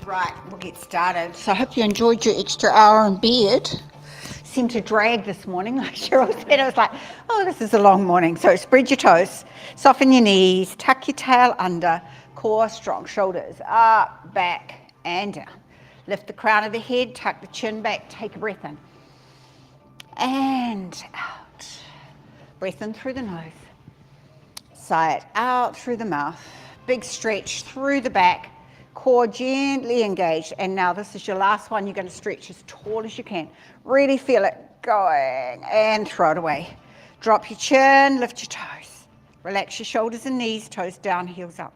Right, we'll get started. So I hope you enjoyed your extra hour in bed. Seemed to drag this morning, like Cheryl said. I was like, oh, this is a long morning. So spread your toes, soften your knees, tuck your tail under, core strong, shoulders up, back, and down. Lift the crown of the head, tuck the chin back, take a breath in. And out. Breath in through the nose. Sigh it out through the mouth. Big stretch through the back. Core gently engaged. And now this is your last one. You're going to stretch as tall as you can. Really feel it going and throw it away. Drop your chin, lift your toes. Relax your shoulders and knees, toes down, heels up.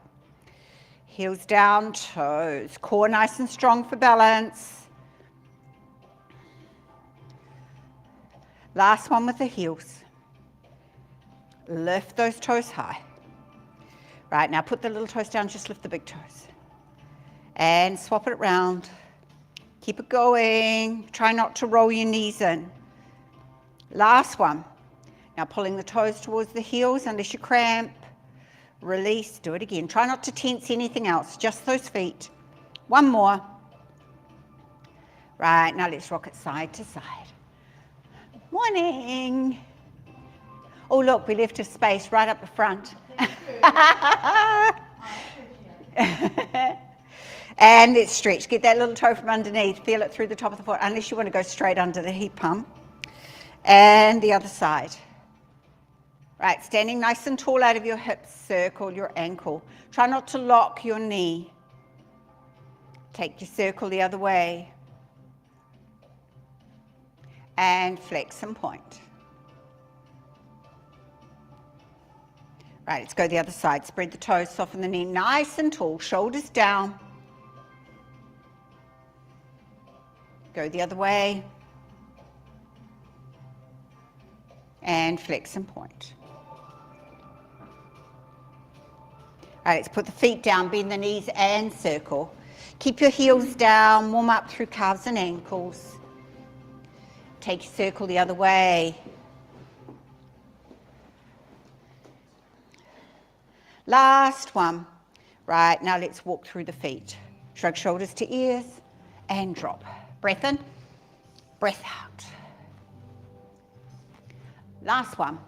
Heels down, toes. Core nice and strong for balance. Last one with the heels. Lift those toes high. Right, now put the little toes down, just lift the big toes. And swap it around. Keep it going. Try not to roll your knees in. Last one. Now pulling the toes towards the heels unless you cramp. Release, do it again. Try not to tense anything else, just those feet. One more. Right, now let's rock it side to side. Morning. Oh look, we left a space right up the front. And let's stretch. Get that little toe from underneath. Feel it through the top of the foot, unless you want to go straight under the heat pump. And the other side. Right, standing nice and tall out of your hips, circle your ankle. Try not to lock your knee. Take your circle the other way. And flex and point. Right, let's go the other side. Spread the toes, soften the knee, nice and tall, shoulders down. Go the other way. And flex and point. All right, let's put the feet down, bend the knees and circle. Keep your heels down, warm up through calves and ankles. Take your circle the other way. Last one. Right, now let's walk through the feet. Shrug shoulders to ears and drop. Breath in, breath out. Last one.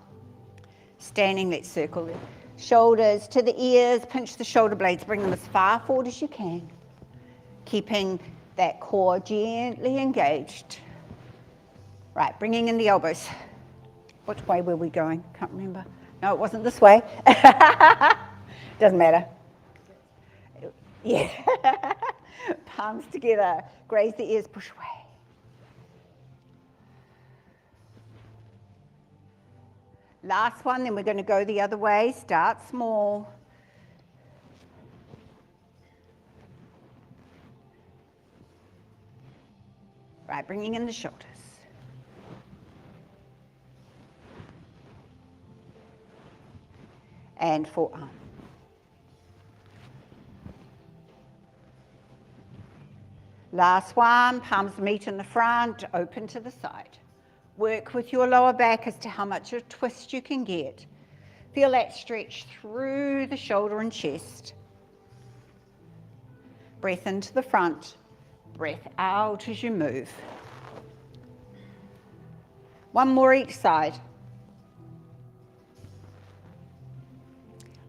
Standing, let's circle the shoulders to the ears, pinch the shoulder blades, bring them as far forward as you can. Keeping that core gently engaged. Right, bringing in the elbows. Which way were we going? Can't remember. No, it wasn't this way. Doesn't matter. Yeah. Palms together. Graze the ears, push away. Last one, then we're going to go the other way. Start small. Right, bringing in the shoulders. And forearm. Last one, palms meet in the front, open to the side. Work with your lower back as to how much of a twist you can get. Feel that stretch through the shoulder and chest. Breath into the front, breath out as you move. One more each side.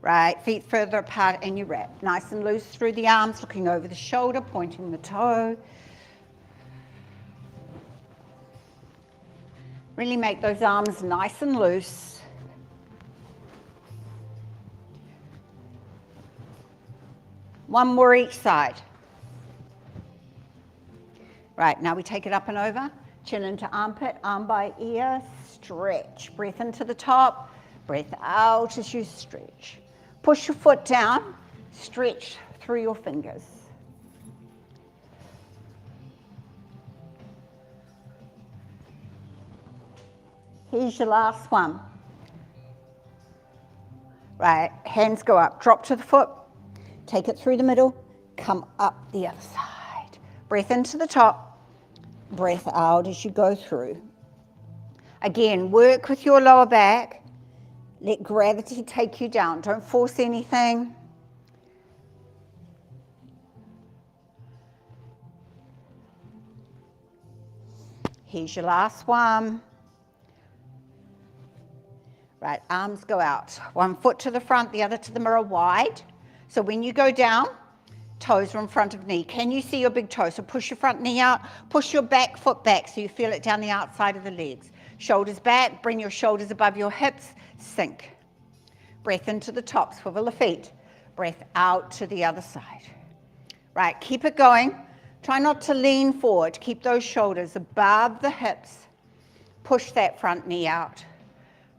Right, feet further apart and you wrap. Nice and loose through the arms, looking over the shoulder, pointing the toe. Really make those arms nice and loose. One more each side. Right, now we take it up and over. Chin into armpit, arm by ear, stretch. Breath into the top, breath out as you stretch. Push your foot down, stretch through your fingers. Here's your last one. Right, hands go up, drop to the foot, take it through the middle, come up the other side. Breath into the top, breath out as you go through. Again, work with your lower back. Let gravity take you down. Don't force anything. Here's your last one. Right, arms go out. One foot to the front, the other to the mirror wide. So when you go down, toes are in front of knee. Can you see your big toe? So push your front knee out, push your back foot back so you feel it down the outside of the legs. Shoulders back, bring your shoulders above your hips, sink. Breath into the top, swivel the feet. Breath out to the other side. Right, keep it going. Try not to lean forward. Keep those shoulders above the hips. Push that front knee out.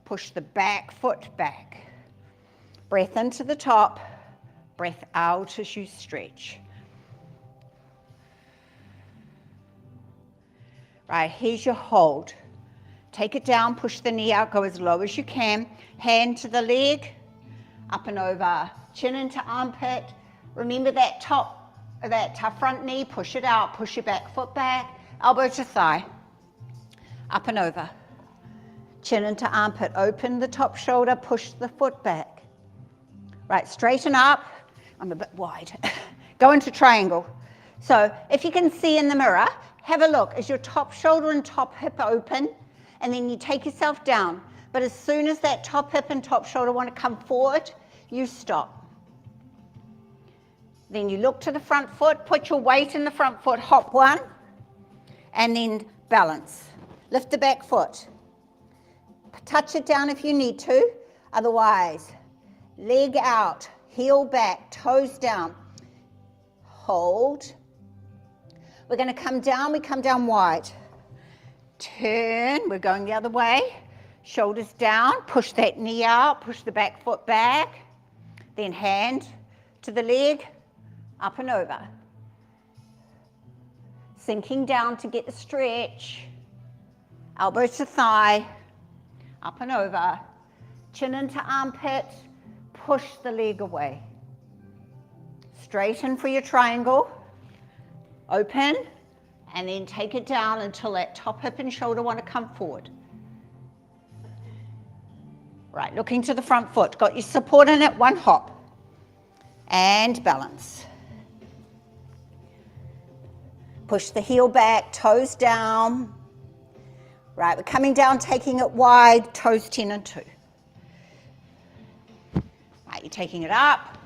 Push the back foot back. Breath into the top. Breath out as you stretch. Right, here's your hold. Take it down, push the knee out, go as low as you can. Hand to the leg, up and over. Chin into armpit. Remember that front knee, push it out, push your back foot back. Elbow to thigh, up and over. Chin into armpit, open the top shoulder, push the foot back. Right, straighten up. I'm a bit wide. Go into triangle. So if you can see in the mirror, have a look. Is your top shoulder and top hip open? And then you take yourself down. But as soon as that top hip and top shoulder want to come forward, you stop. Then you look to the front foot, put your weight in the front foot, hop one, and then balance. Lift the back foot. Touch it down if you need to. Otherwise, leg out, heel back, toes down. Hold. We're going to come down, we come down wide. Turn, we're going the other way. Shoulders down, push that knee out, push the back foot back. Then hand to the leg, up and over. Sinking down to get the stretch. Elbow to thigh, up and over. Chin into armpit, push the leg away. Straighten for your triangle. Open, and then take it down until that top hip and shoulder want to come forward. Right, looking to the front foot. Got your support in it, one hop. And balance. Push the heel back, toes down. Right, we're coming down, taking it wide, toes 10 and 2. Right, you're taking it up.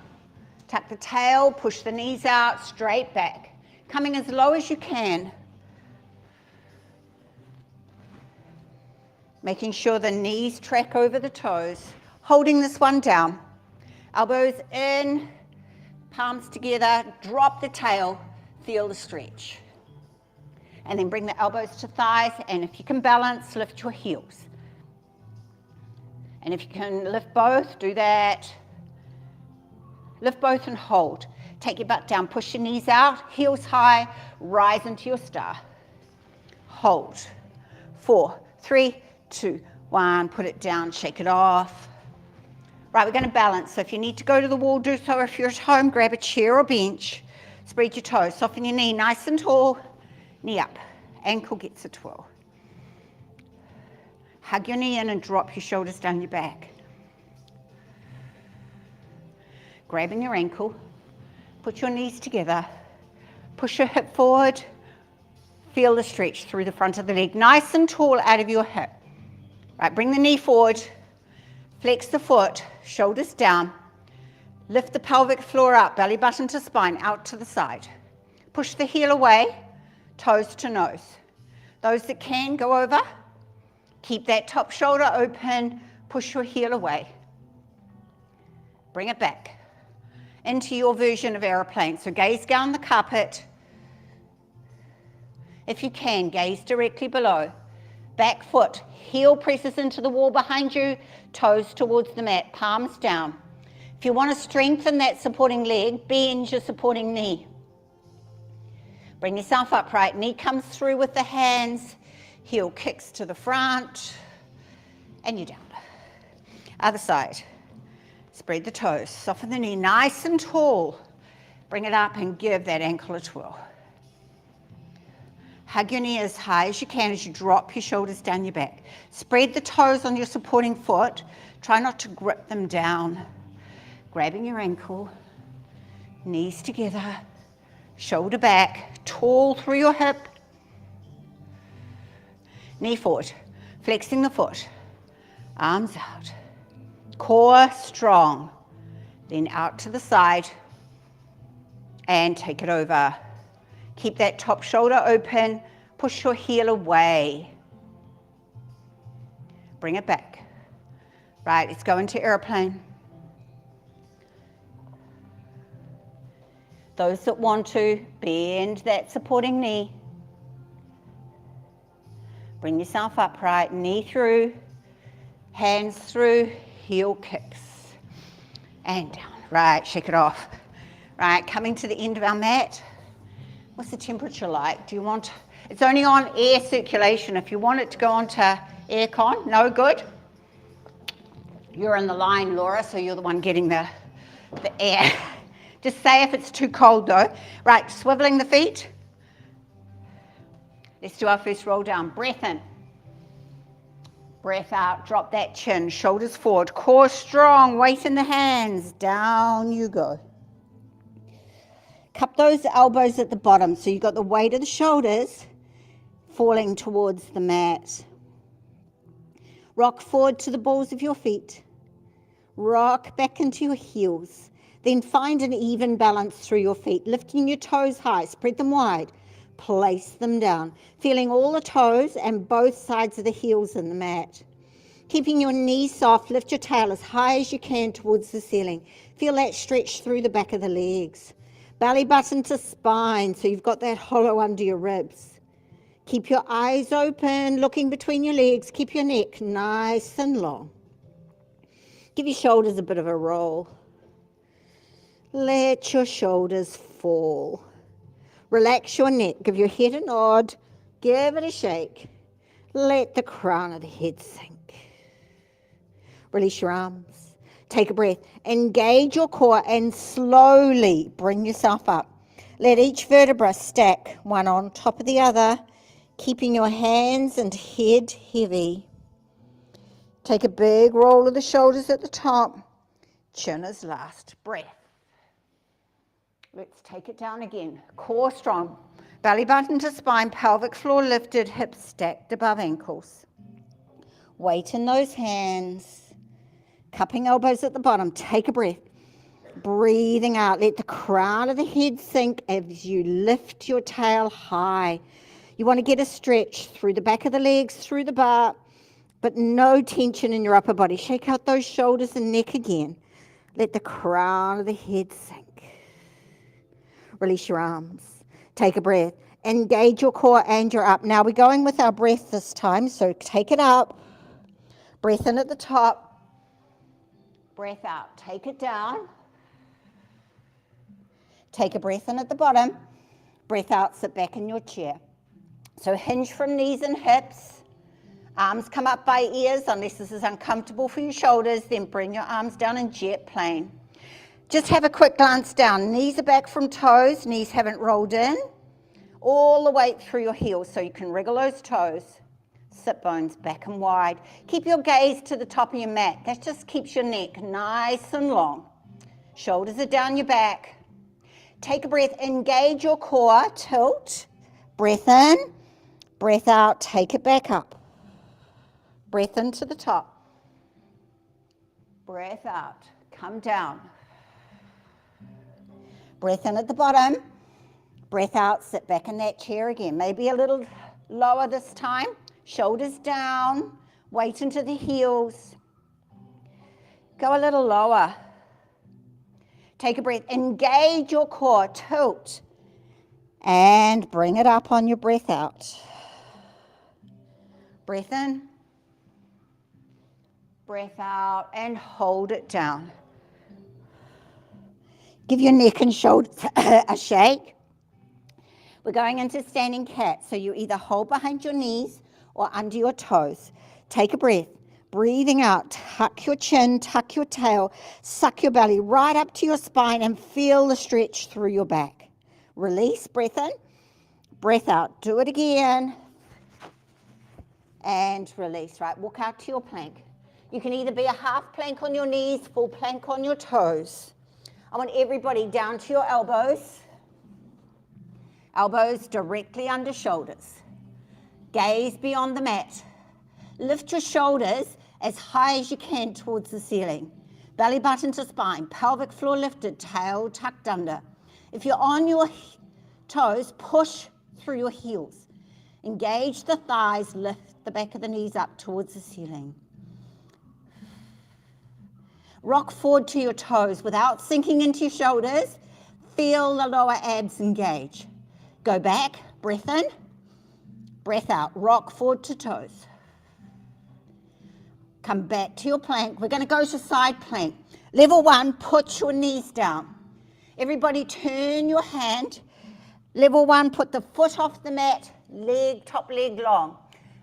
Tuck the tail, push the knees out, straight back. Coming as low as you can. Making sure the knees track over the toes. Holding this one down. Elbows in, palms together, drop the tail, feel the stretch. And then bring the elbows to thighs, and if you can balance, lift your heels. And if you can lift both, do that. Lift both and hold. Take your butt down, push your knees out, heels high, rise into your star. Hold. 4, 3, 2, 1. Put it down, shake it off. Right, we're going to balance. So if you need to go to the wall, do so. If you're at home, grab a chair or bench. Spread your toes, soften your knee nice and tall. Knee up, ankle gets a twirl. Hug your knee in and drop your shoulders down your back. Grabbing your ankle. Put your knees together, push your hip forward, feel the stretch through the front of the leg, nice and tall out of your hip. Right, bring the knee forward, flex the foot, shoulders down, lift the pelvic floor up, belly button to spine, out to the side. Push the heel away, toes to nose. Those that can, go over. Keep that top shoulder open, push your heel away. Bring it back into your version of aeroplane. So gaze down the carpet. If you can, gaze directly below. Back foot, heel presses into the wall behind you, toes towards the mat, palms down. If you want to strengthen that supporting leg, bend your supporting knee. Bring yourself upright, knee comes through with the hands, heel kicks to the front, and you're down. Other side. Spread the toes, soften the knee nice and tall. Bring it up and give that ankle a twirl. Hug your knee as high as you can as you drop your shoulders down your back. Spread the toes on your supporting foot. Try not to grip them down. Grabbing your ankle, knees together, shoulder back, tall through your hip. knee forward, flexing the foot, arms out, core strong, then out to the side, and take it over. Keep that top shoulder open, push your heel away. Bring it back. Right, let's go into airplane. Those that want to, bend that supporting knee. Bring yourself upright, knee through, hands through, heel kicks. And down. Right, shake it off. Right, coming to the end of our mat. What's the temperature like? Do you want, it's only on air circulation. If you want it to go on to aircon, no good. You're in the line, Laura, so you're the one getting the air. Just say if it's too cold though. Right, swiveling the feet. Let's do our first roll down. Breath in. Breath out, drop that chin, shoulders forward, core strong, weight in the hands. Down you go. Cup those elbows at the bottom so you've got the weight of the shoulders falling towards the mat. Rock forward to the balls of your feet. Rock back into your heels. Then find an even balance through your feet, lifting your toes high, spread them wide, place them down, feeling all the toes and both sides of the heels in the mat. Keeping your knees soft, lift your tail as high as you can towards the ceiling. Feel that stretch through the back of the legs. Belly button to spine, so you've got that hollow under your ribs. Keep your eyes open, looking between your legs. Keep your neck nice and long. Give your shoulders a bit of a roll. Let your shoulders fall. Relax your neck. Give your head a nod. Give it a shake. Let the crown of the head sink. Release your arms. Take a breath. Engage your core and slowly bring yourself up. Let each vertebra stack one on top of the other, keeping your hands and head heavy. Take a big roll of the shoulders at the top. Chin is last. Breath. Let's take it down again. Core strong. Belly button to spine, pelvic floor lifted, hips stacked above ankles. Weight in those hands. Cupping elbows at the bottom. Take a breath. Breathing out. Let the crown of the head sink as you lift your tail high. You want to get a stretch through the back of the legs, through the bar, but no tension in your upper body. Shake out those shoulders and neck again. Let the crown of the head sink. Release your arms. Take a breath. Engage your core and you're up. Now we're going with our breath this time, so take it up. Breath in at the top. Breath out. Take it down. Take a breath in at the bottom. Breath out. Sit back in your chair. So hinge from knees and hips. Arms come up by ears unless this is uncomfortable for your shoulders. Then bring your arms down in jet plane. Just have a quick glance down. Knees are back from toes. Knees haven't rolled in. All the way through your heels so you can wriggle those toes. Sit bones back and wide. Keep your gaze to the top of your mat. That just keeps your neck nice and long. Shoulders are down your back. Take a breath. Engage your core. Tilt. Breath in. Breath out. Take it back up. Breath into the top. Breath out. Come down. Breath in at the bottom. Breath out. Sit back in that chair again. Maybe a little lower this time. Shoulders down, weight into the heels. Go a little lower. Take a breath. Engage your core. Tilt. And bring it up on your breath out. Breath in. Breath out. And hold it down. Give your neck and shoulders a shake. We're going into standing cat. So you either hold behind your knees or under your toes. Take a breath. Breathing out. Tuck your chin, tuck your tail, suck your belly right up to your spine and feel the stretch through your back. Release. Breath in. Breath out. Do it again. And release. Right. Walk out to your plank. You can either be a half plank on your knees, full plank on your toes. I want everybody down to your elbows. Elbows directly under shoulders. Gaze beyond the mat. Lift your shoulders as high as you can towards the ceiling. Belly button to spine, pelvic floor lifted, tail tucked under. If you're on your toes, push through your heels. Engage the thighs, lift the back of the knees up towards the ceiling. Rock forward to your toes without sinking into your shoulders. Feel the lower abs engage. Go back, breath in, breath out. Rock forward to toes. Come back to your plank. We're going to go to side plank. Level 1, put your knees down. Everybody turn your hand. Level 1, put the foot off the mat, top leg long.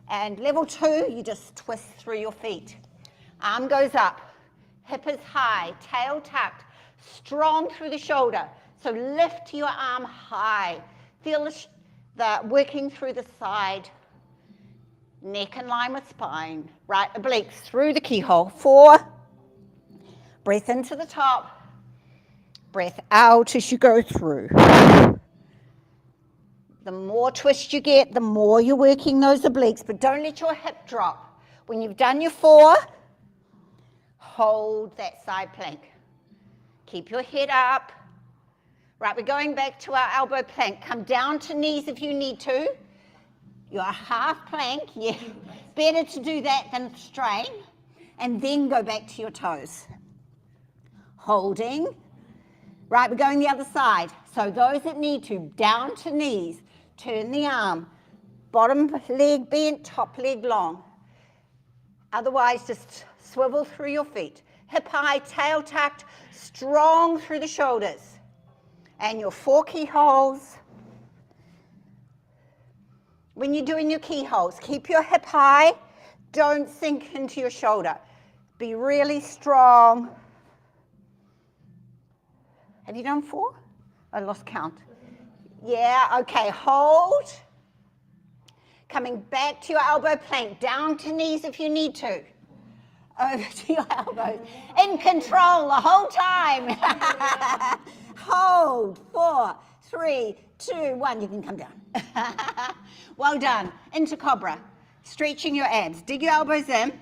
And level 2, you just twist through your feet. Arm goes up, hip is high, tail tucked, strong through the shoulder. So lift your arm high. Feel the working through the side. Neck in line with spine. Right obliques through the keyhole. 4. Breath into the top. Breath out as you go through. The more twist you get, the more you're working those obliques, but don't let your hip drop. When you've done your 4, hold that side plank. Keep your head up. Right, we're going back to our elbow plank. Come down to knees if you need to. You're a half plank. Yeah, better to do that than strain. And then go back to your toes. Holding. Right, we're going the other side. So those that need to, down to knees. Turn the arm. Bottom leg bent, top leg long. Otherwise, just swivel through your feet. Hip high, tail tucked, strong through the shoulders. And your 4 keyholes. When you're doing your keyholes, keep your hip high. Don't sink into your shoulder. Be really strong. Have you done 4? I lost count. Yeah, okay, hold. Coming back to your elbow plank, down to knees if you need to. Over to your elbows. In control the whole time. Hold. 4, 3, 2, 1. You can come down. Well done. Into cobra. Stretching your abs. Dig your elbows in.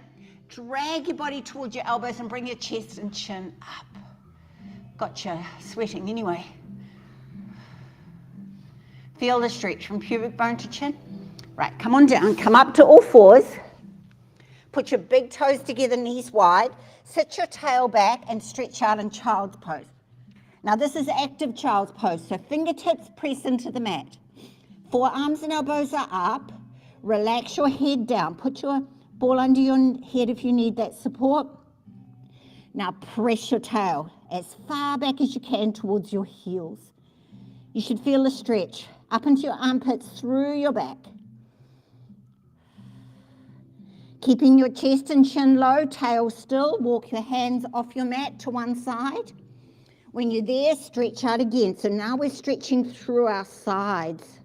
Drag your body towards your elbows and bring your chest and chin up. Got you sweating anyway. Feel the stretch from pubic bone to chin. Right, come on down. Come up to all fours. Put your big toes together, knees wide. Sit your tail back and stretch out in child's pose. Now this is active child's pose, so fingertips press into the mat. Forearms and elbows are up. Relax your head down. Put your ball under your head if you need that support. Now press your tail as far back as you can towards your heels. You should feel the stretch up into your armpits, through your back. Keeping your chest and chin low, tail still. Walk your hands off your mat to one side. When you're there, stretch out again. So now we're stretching through our sides.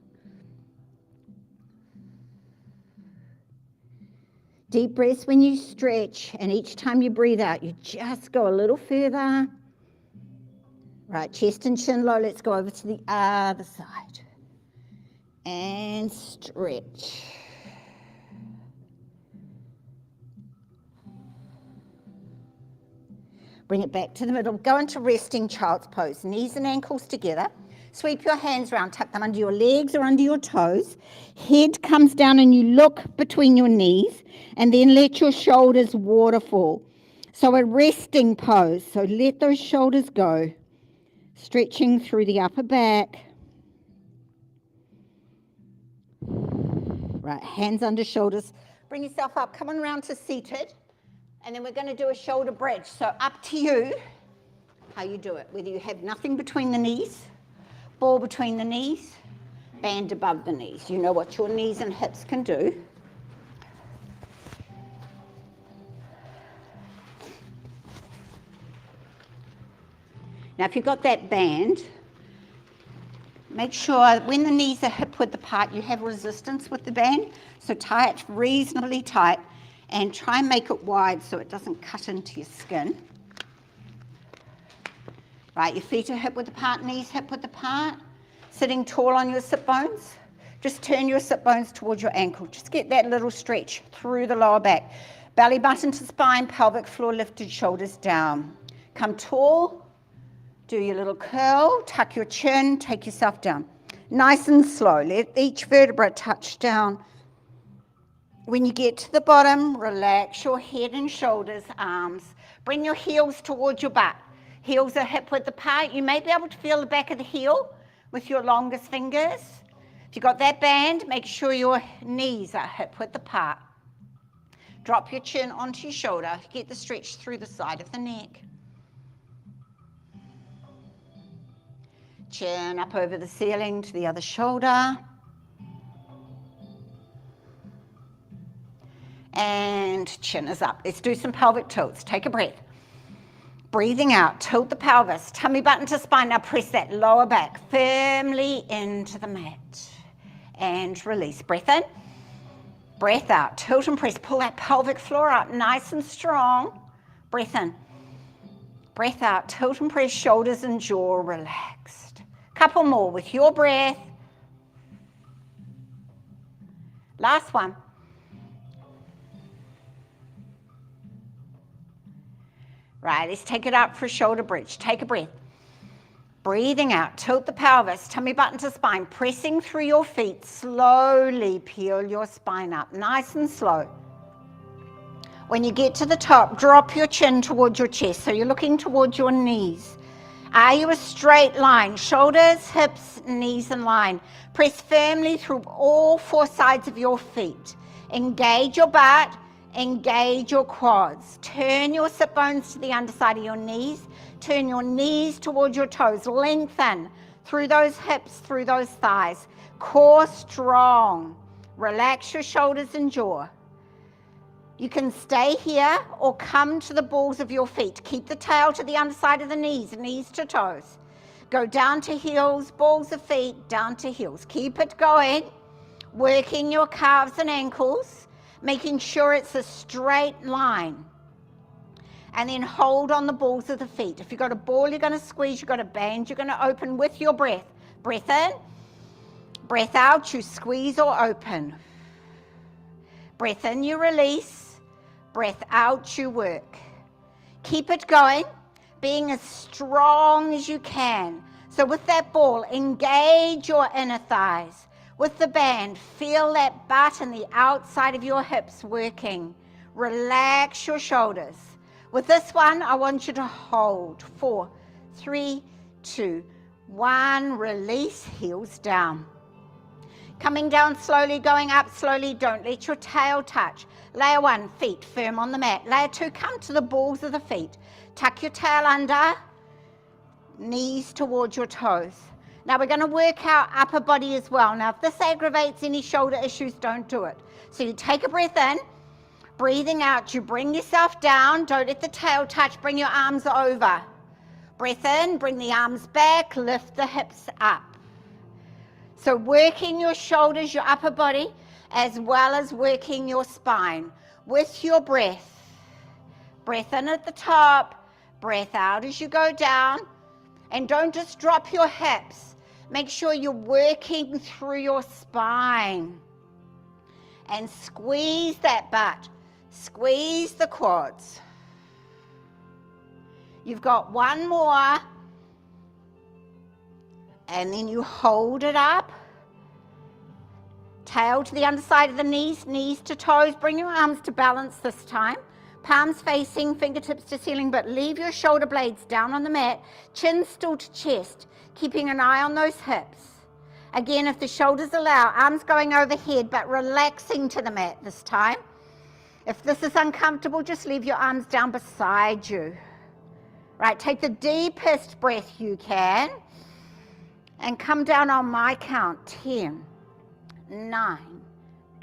Deep breaths when you stretch, and each time you breathe out, you just go a little further. Right, chest and chin low. Let's go over to the other side. And stretch. Bring it back to the middle. Go into resting child's pose. Knees and ankles together. Sweep your hands around. Tuck them under your legs or under your toes. Head comes down and you look between your knees. And then let your shoulders waterfall. So a resting pose. So let those shoulders go. Stretching through the upper back. Right, hands under shoulders. Bring yourself up. Come on around to seated. And then we're going to do a shoulder bridge. So up to you how you do it. Whether you have nothing between the knees, ball between the knees, band above the knees. You know what your knees and hips can do. Now if you've got that band, make sure when the knees are hip width apart, you have resistance with the band. So tie it reasonably tight and try and make it wide so it doesn't cut into your skin. Right, your feet are hip width apart, knees hip width apart. Sitting tall on your sit bones. Just turn your sit bones towards your ankle. Just get that little stretch through the lower back. Belly button to spine, pelvic floor lifted, shoulders down. Come tall, do your little curl, tuck your chin, take yourself down. Nice and slow, let each vertebra touch down. When you get to the bottom, relax your head and shoulders, arms. Bring your heels towards your butt. Heels are hip width apart. You may be able to feel the back of the heel with your longest fingers. If you've got that band, make sure your knees are hip width apart. Drop your chin onto your shoulder. Get the stretch through the side of the neck. Chin up over the ceiling to the other shoulder. And chin is up. Let's do some pelvic tilts. Take a breath. Breathing out, tilt the pelvis, tummy button to spine. Now press that lower back firmly into the mat. And release. Breath in, breath out. Tilt and press. Pull that pelvic floor up nice and strong. Breath in, breath out. Tilt and press, shoulders and jaw relaxed. Couple more with your breath. Last one. Right, let's take it up for a shoulder bridge. Take a breath. Breathing out, tilt the pelvis, tummy button to spine, pressing through your feet. Slowly peel your spine up, nice and slow. When you get to the top, drop your chin towards your chest, so you're looking towards your knees. Are you a straight line? Shoulders, hips, knees in line. Press firmly through all four sides of your feet. Engage your butt. Engage your quads. Turn your sit bones to the underside of your knees. Turn your knees towards your toes. Lengthen through those hips, through those thighs. Core strong. Relax your shoulders and jaw. You can stay here or come to the balls of your feet. Keep the tail to the underside of the knees, knees to toes. Go down to heels, balls of feet, down to heels. Keep it going. Working your calves and ankles. Making sure it's a straight line. And then hold on the balls of the feet. If you've got a ball you're going to squeeze, you've got a band you're going to open with your breath. Breath in, breath out, you squeeze or open. Breath in, you release. Breath out, you work. Keep it going, being as strong as you can. So with that ball, engage your inner thighs. With the band, feel that butt and the outside of your hips working. Relax your shoulders. With this one, I want you to hold. 4, 3, 2, 1. Release, heels down. Coming down slowly, going up slowly. Don't let your tail touch. Layer 1, feet firm on the mat. Layer 2, come to the balls of the feet. Tuck your tail under. Knees towards your toes. Now we're going to work our upper body as well. Now if this aggravates any shoulder issues, don't do it. So you take a breath in, breathing out, you bring yourself down, don't let the tail touch, bring your arms over. Breath in, bring the arms back, lift the hips up. So working your shoulders, your upper body, as well as working your spine with your breath. Breath in at the top, breath out as you go down, and don't just drop your hips. Make sure you're working through your spine. And squeeze that butt. Squeeze the quads. You've got one more. And then you hold it up. Tail to the underside of the knees, knees to toes. Bring your arms to balance this time. Palms facing, fingertips to ceiling, but leave your shoulder blades down on the mat. Chin still to chest, keeping an eye on those hips. Again, if the shoulders allow, arms going overhead, but relaxing to the mat this time. If this is uncomfortable, just leave your arms down beside you. Right, take the deepest breath you can, and come down on my count. 10, 9,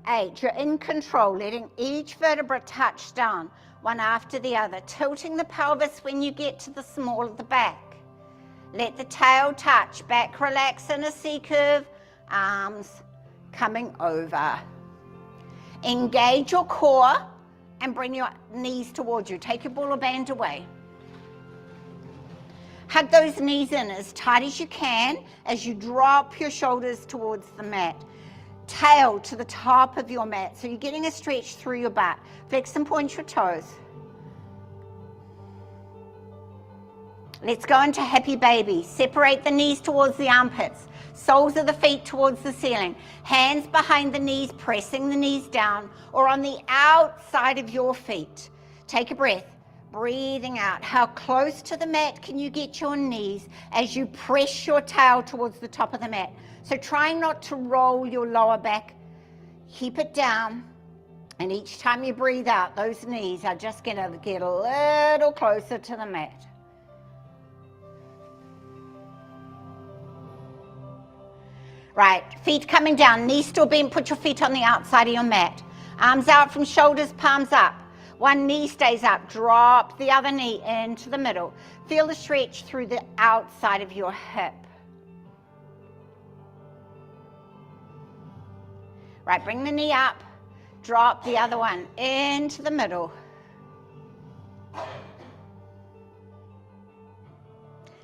8. You're in control, letting each vertebra touch down, one after the other, tilting the pelvis when you get to the small of the back. Let the tail touch, back relax in a C curve, arms coming over. Engage your core and bring your knees towards you. Take your ball or band away. Hug those knees in as tight as you can as you drop your shoulders towards the mat. tail to the top of your mat. So you're getting a stretch through your butt. Flex and point your toes. Let's go into happy baby. Separate the knees towards the armpits. Soles of the feet towards the ceiling. Hands behind the knees, pressing the knees down or on the outside of your feet. Take a breath. Breathing out. How close to the mat can you get your knees as you press your tail towards the top of the mat? So try not to roll your lower back. Keep it down. And each time you breathe out, those knees are just going to get a little closer to the mat. Right, feet coming down, knees still bent, put your feet on the outside of your mat. Arms out from shoulders, palms up. One knee stays up, drop the other knee into the middle. Feel the stretch through the outside of your hip. Right, bring the knee up, drop the other one into the middle.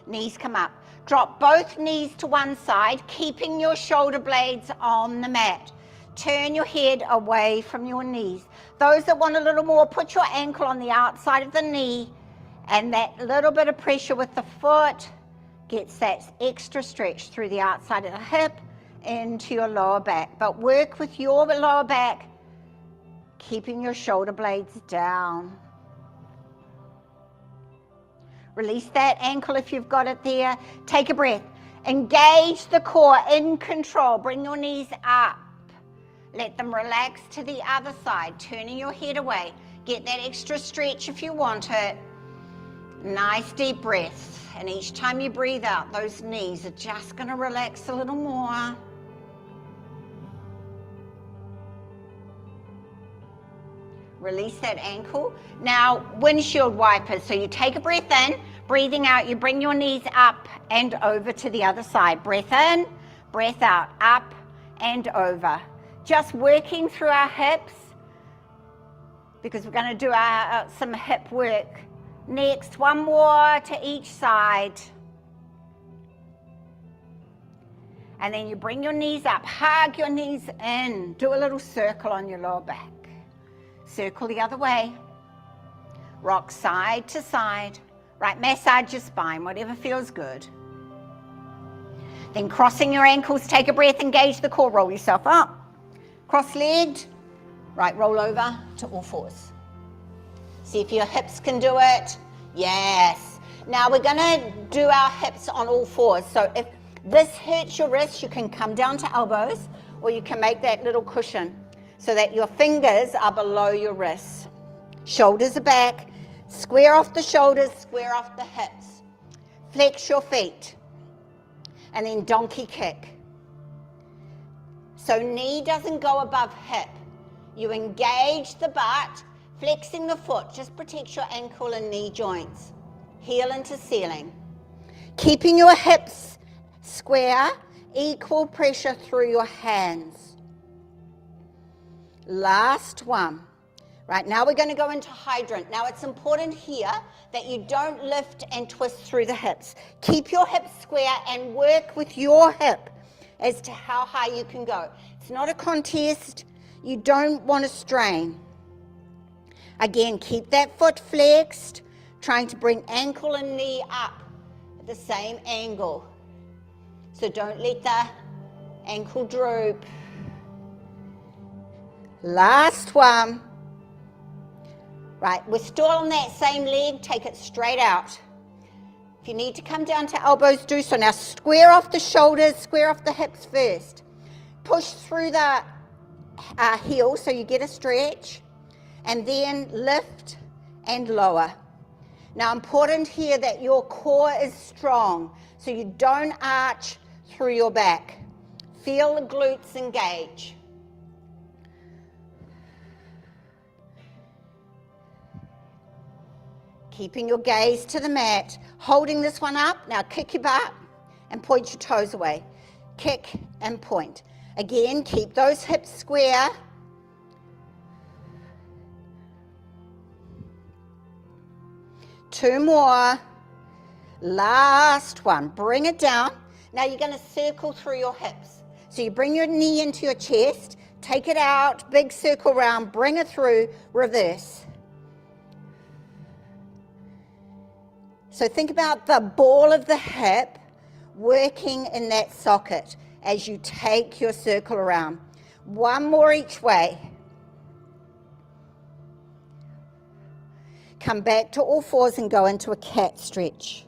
Knees come up. Drop both knees to one side, keeping your shoulder blades on the mat. Turn your head away from your knees. Those that want a little more, put your ankle on the outside of the knee, and that little bit of pressure with the foot gets that extra stretch through the outside of the hip into your lower back. But work with your lower back, keeping your shoulder blades down. Release that ankle if you've got it there. Take a breath. Engage the core in control. Bring your knees up. Let them relax to the other side, turning your head away. Get that extra stretch if you want it. Nice deep breath. And each time you breathe out, those knees are just going to relax a little more. Release that ankle. Now, windshield wipers. So you take a breath in, breathing out, you bring your knees up and over to the other side. Breath in, breath out, up and over. Just working through our hips because we're going to do some hip work. Next, one more to each side. And then you bring your knees up, hug your knees in, do a little circle on your lower back. Circle the other way. Rock side to side. Right, massage your spine, whatever feels good. Then crossing your ankles, take a breath, engage the core, roll yourself up. Cross-legged. Right, roll over to all fours. See if your hips can do it. Yes. Now we're gonna do our hips on all fours. So if this hurts your wrists, you can come down to elbows or you can make that little cushion so that your fingers are below your wrists. Shoulders are back. Square off the shoulders, square off the hips. Flex your feet. And then donkey kick. So knee doesn't go above hip. You engage the butt, flexing the foot. Just protects your ankle and knee joints. Heel into ceiling. Keeping your hips square, equal pressure through your hands. Last one. Right, now we're going to go into hydrant. Now it's important here that you don't lift and twist through the hips. Keep your hips square and work with your hip as to how high you can go. It's not a contest. You don't want to strain. Again, keep that foot flexed, trying to bring ankle and knee up at the same angle. So don't let the ankle droop. Last one. Right, we're still on that same leg, take it straight out. If you need to come down to elbows, do so. Now square off the shoulders, square off the hips first. Push through the heel so you get a stretch, and then lift and lower. Now important here that your core is strong, so you don't arch through your back. Feel the glutes engage. Keeping your gaze to the mat, holding this one up. Now kick your butt and point your toes away. Kick and point. Again, keep those hips square. Two more. Last one. Bring it down. Now you're going to circle through your hips. So you bring your knee into your chest, take it out, big circle round, bring it through, reverse. So think about the ball of the hip working in that socket as you take your circle around. One more each way. Come back to all fours and go into a cat stretch.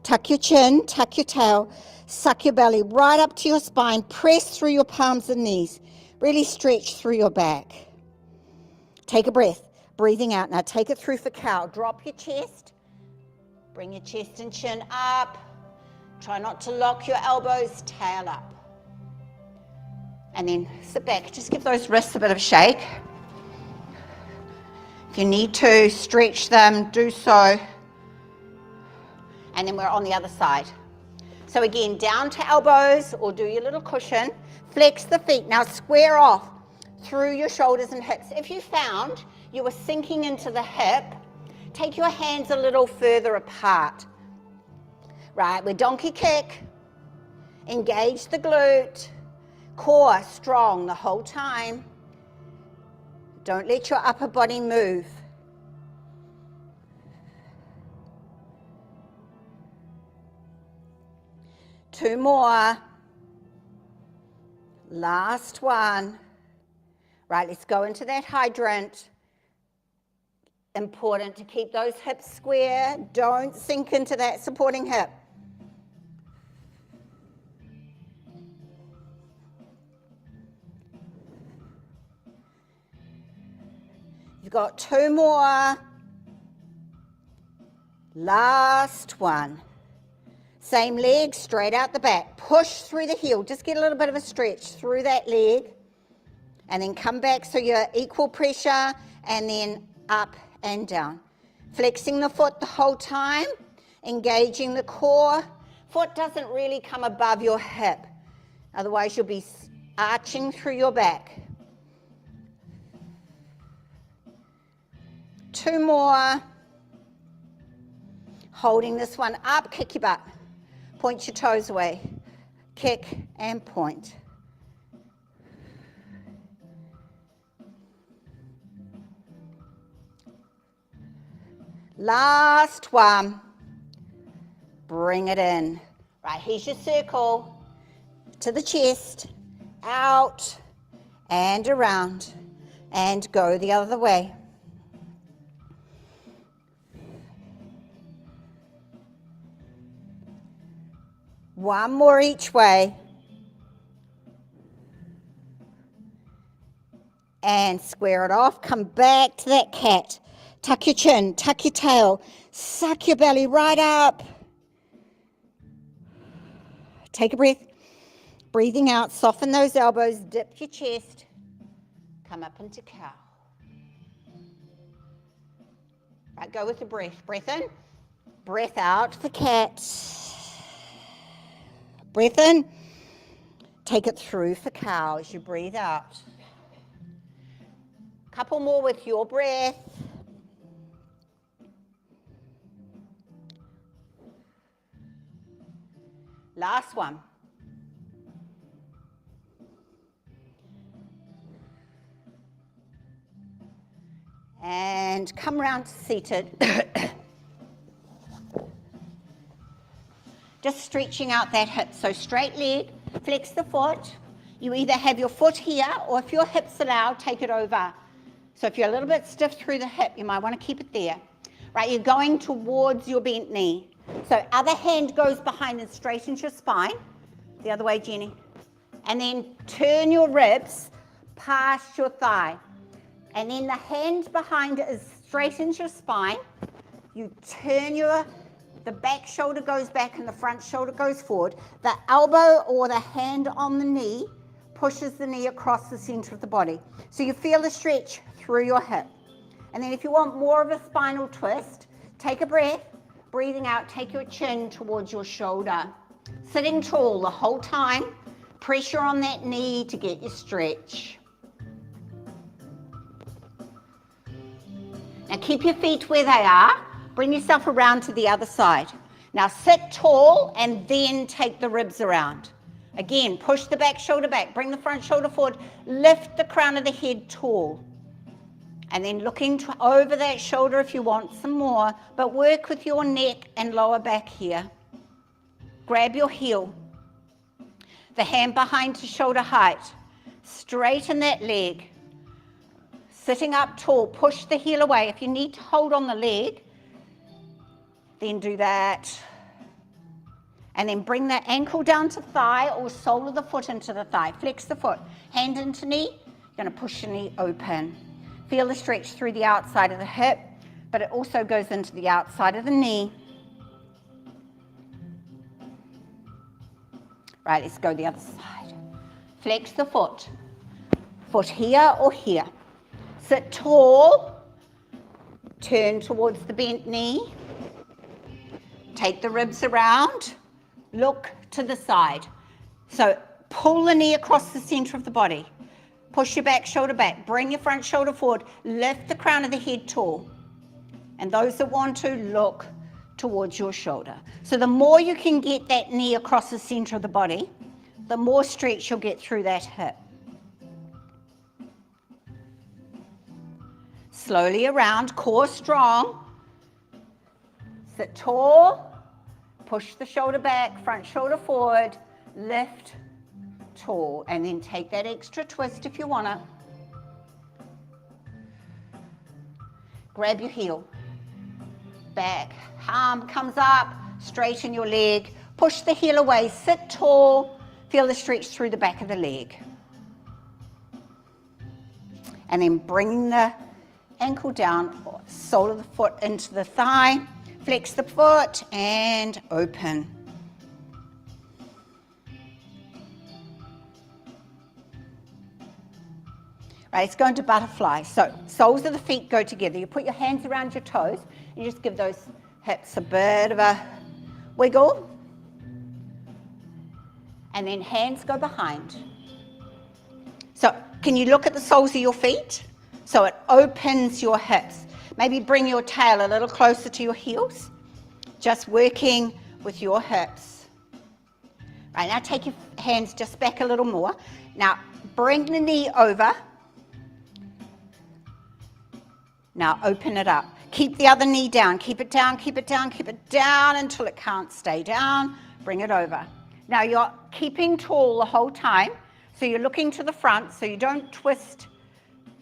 Tuck your chin, tuck your tail, suck your belly right up to your spine, press through your palms and knees. Really stretch through your back. Take a breath, breathing out. Now take it through for cow. Drop your chest, bring your chest and chin up. Try not to lock your elbows, tail up. And then sit back, just give those wrists a bit of a shake. If you need to stretch them, do so. And then we're on the other side. So again, down to elbows or do your little cushion. Flex the feet. Now square off through your shoulders and hips. If you found you were sinking into the hip, take your hands a little further apart. Right, we're donkey kick. Engage the glute. Core strong the whole time. Don't let your upper body move. Two more. Last one. Right, let's go into that hydrant. Important to keep those hips square. Don't sink into that supporting hip. You've got two more. Last one. Same leg, straight out the back. Push through the heel. Just get a little bit of a stretch through that leg. And then come back so you're equal pressure. And then up and down. Flexing the foot the whole time. Engaging the core. Foot doesn't really come above your hip. Otherwise you'll be arching through your back. Two more. Holding this one up, kick your butt. Point your toes away. Kick and point. Last one. Bring it in. Right, here's your circle. To the chest. Out and around. And go the other way. One more each way. And square it off. Come back to that cat. Tuck your chin, tuck your tail. Suck your belly right up. Take a breath. Breathing out, soften those elbows, dip your chest. Come up into cow. Right, go with the breath. Breath in, breath out for cat. Breath in, take it through for cow as you breathe out. Couple more with your breath. Last one. And come round to seated. Just stretching out that hip. So straight leg, flex the foot. You either have your foot here or if your hips allow, take it over. So if you're a little bit stiff through the hip, you might want to keep it there. Right, you're going towards your bent knee. So other hand goes behind and straightens your spine. The other way, Jenny. And then turn your ribs past your thigh. And then the hand behind it straightens your spine. You turn the back shoulder goes back and the front shoulder goes forward. The elbow or the hand on the knee pushes the knee across the center of the body. So you feel the stretch through your hip. And then if you want more of a spinal twist, take a breath. Breathing out, take your chin towards your shoulder. Sitting tall the whole time. Pressure on that knee to get your stretch. Now keep your feet where they are. Bring yourself around to the other side. Now sit tall and then take the ribs around. Again, push the back shoulder back, bring the front shoulder forward, lift the crown of the head tall. And then looking over that shoulder if you want some more, but work with your neck and lower back here. Grab your heel, the hand behind to shoulder height, straighten that leg. Sitting up tall, push the heel away. If you need to hold on the leg, then do that. And then bring the ankle down to thigh or sole of the foot into the thigh. Flex the foot, hand into knee, you're going to push the knee open. Feel the stretch through the outside of the hip, but it also goes into the outside of the knee. Right, let's go the other side. Flex the foot. Foot here or here. Sit tall. Turn towards the bent knee. Take the ribs around. Look to the side. So pull the knee across the center of the body. Push your back shoulder back. Bring your front shoulder forward. Lift the crown of the head tall. And those that want to, look towards your shoulder. So the more you can get that knee across the center of the body, the more stretch you'll get through that hip. Slowly around, core strong. Sit tall. Push the shoulder back, front shoulder forward, lift, tall, and then take that extra twist if you want it. Grab your heel, back, arm comes up, straighten your leg, push the heel away, sit tall, feel the stretch through the back of the leg. And then bring the ankle down, sole of the foot into the thigh, flex the foot and open. Right, let's go into butterfly. So soles of the feet go together. You put your hands around your toes and you just give those hips a bit of a wiggle. And then hands go behind. So can you look at the soles of your feet? So it opens your hips. Maybe bring your tail a little closer to your heels. Just working with your hips. Right, now take your hands just back a little more. Now bring the knee over. Now open it up. Keep the other knee down. Keep it down, keep it down, keep it down until it can't stay down. Bring it over. Now you're keeping tall the whole time. So you're looking to the front so you don't twist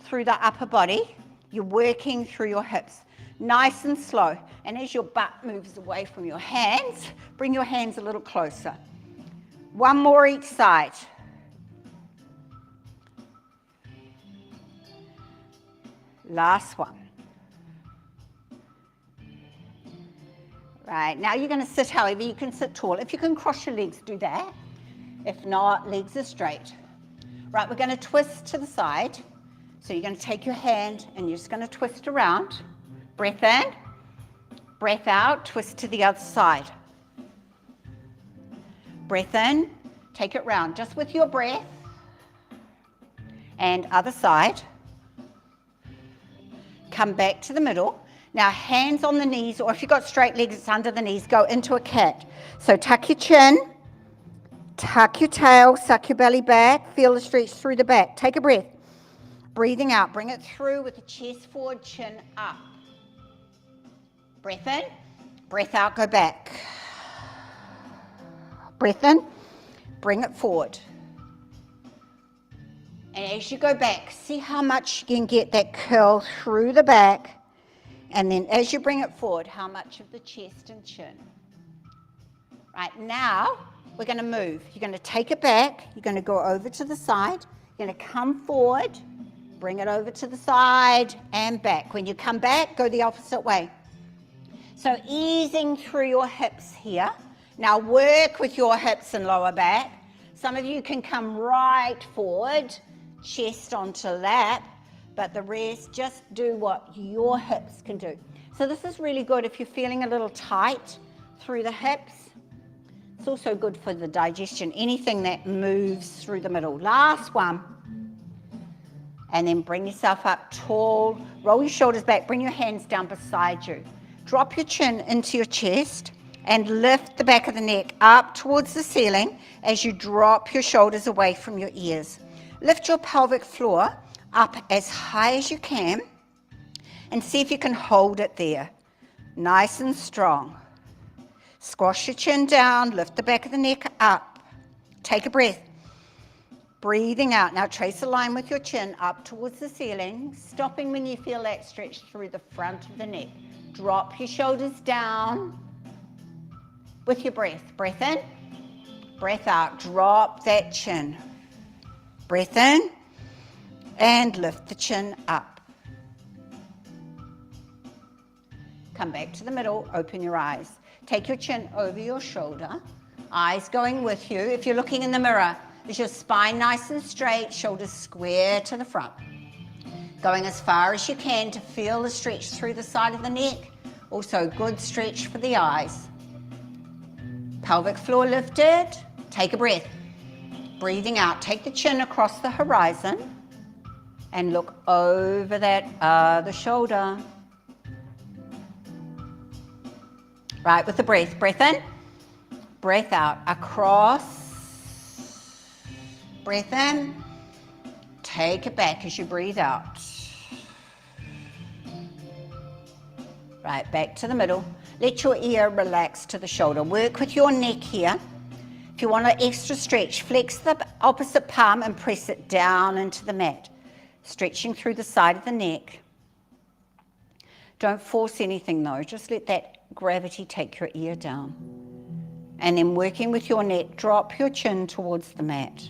through the upper body. You're working through your hips, nice and slow. And as your butt moves away from your hands, bring your hands a little closer. One more each side. Last one. Right, now you're going to sit however you can sit tall. If you can cross your legs, do that. If not, legs are straight. Right, we're going to twist to the side. So you're going to take your hand and you're just going to twist around. Breath in, breath out, twist to the other side. Breath in, take it round, just with your breath. And other side. Come back to the middle. Now hands on the knees, or if you've got straight legs, it's under the knees, go into a cat. So tuck your chin, tuck your tail, suck your belly back, feel the stretch through the back. Take a breath. Breathing out, bring it through with the chest forward, chin up. Breath in, breath out, go back. Breath in, bring it forward. And as you go back, see how much you can get that curl through the back. And then as you bring it forward, how much of the chest and chin. Right, now we're going to move. You're going to take it back. You're going to go over to the side. You're going to come forward. Bring it over to the side and back. When you come back, go the opposite way. So easing through your hips here. Now work with your hips and lower back. Some of you can come right forward, chest onto lap, but the rest, just do what your hips can do. So this is really good if you're feeling a little tight through the hips. It's also good for the digestion, anything that moves through the middle. Last one. And then bring yourself up tall, roll your shoulders back, bring your hands down beside you. Drop your chin into your chest, And lift the back of the neck up towards the ceiling as you drop your shoulders away from your ears. Lift your pelvic floor up as high as you can and see if you can hold it there. Nice and strong. Squash your chin down, lift the back of the neck up. Take a breath. Breathing out. Now trace a line with your chin up towards the ceiling, stopping when you feel that stretch through the front of the neck. Drop your shoulders down with your breath. Breath in, breath out. Drop that chin. Breath in and lift the chin up. Come back to the middle, open your eyes. Take your chin over your shoulder, eyes going with you. If you're looking in the mirror, is your spine nice and straight, shoulders square to the front. Going as far as you can to feel the stretch through the side of the neck. Also good stretch for the eyes. Pelvic floor lifted. Take a breath. Breathing out, take the chin across the horizon and look over that other shoulder. Right, with the breath. Breath in, breath out, across. Breath in, take it back as you breathe out. Right, back to the middle. Let your ear relax to the shoulder. Work with your neck here. If you want an extra stretch, flex the opposite palm and press it down into the mat, stretching through the side of the neck. Don't force anything though, just let that gravity take your ear down. And then working with your neck, drop your chin towards the mat.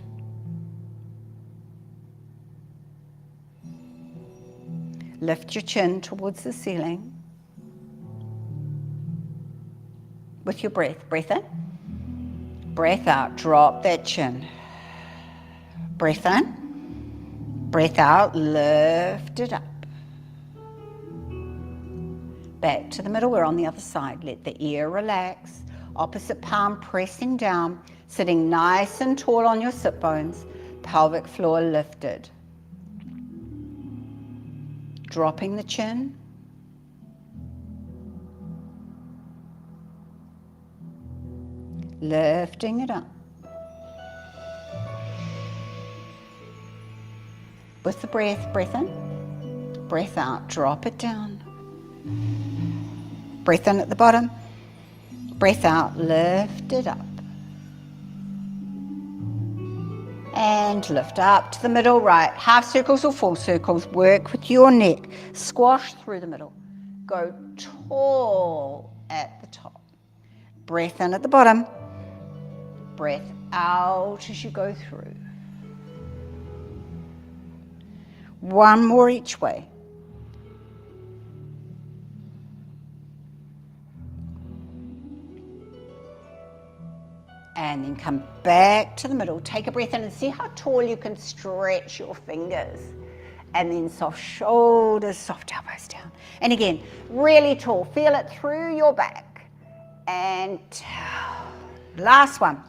Lift your chin towards the ceiling. With your breath, breath in, breath out, drop that chin. Breath in, breath out, lift it up. Back to the middle, we're on the other side. Let the ear relax, opposite palm pressing down, sitting nice and tall on your sit bones, pelvic floor lifted. Dropping the chin. Lifting it up. With the breath, breath in, breath out, drop it down. Breath in at the bottom, breath out, lift it up. And lift up to the middle, right. Half circles or full circles, work with your neck. Squash through the middle. Go tall at the top. Breath in at the bottom. Breath out as you go through. One more each way. And then come back to the middle. Take a breath in and see how tall you can stretch your fingers. And then soft shoulders, soft elbows down. And again, really tall. Feel it through your back. And last one.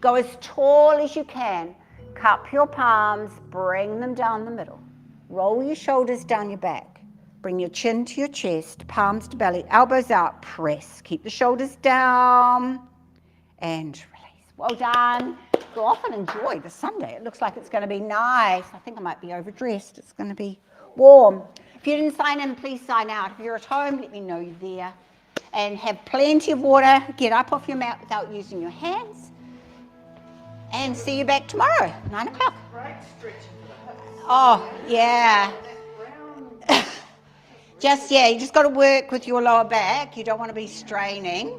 Go as tall as you can. Cup your palms, bring them down the middle. Roll your shoulders down your back. Bring your chin to your chest, palms to belly, elbows out, press. Keep the shoulders down and release. Well done. Go off and enjoy the Sunday. It looks like it's going to be nice. I think I might be overdressed. It's going to be warm. If you didn't sign in, please sign out. If you're at home, let me know you're there. And have plenty of water. Get up off your mat without using your hands. And see you back tomorrow, 9 o'clock. Great stretching for the hips. Oh, yeah. You just got to work with your lower back. You don't want to be straining.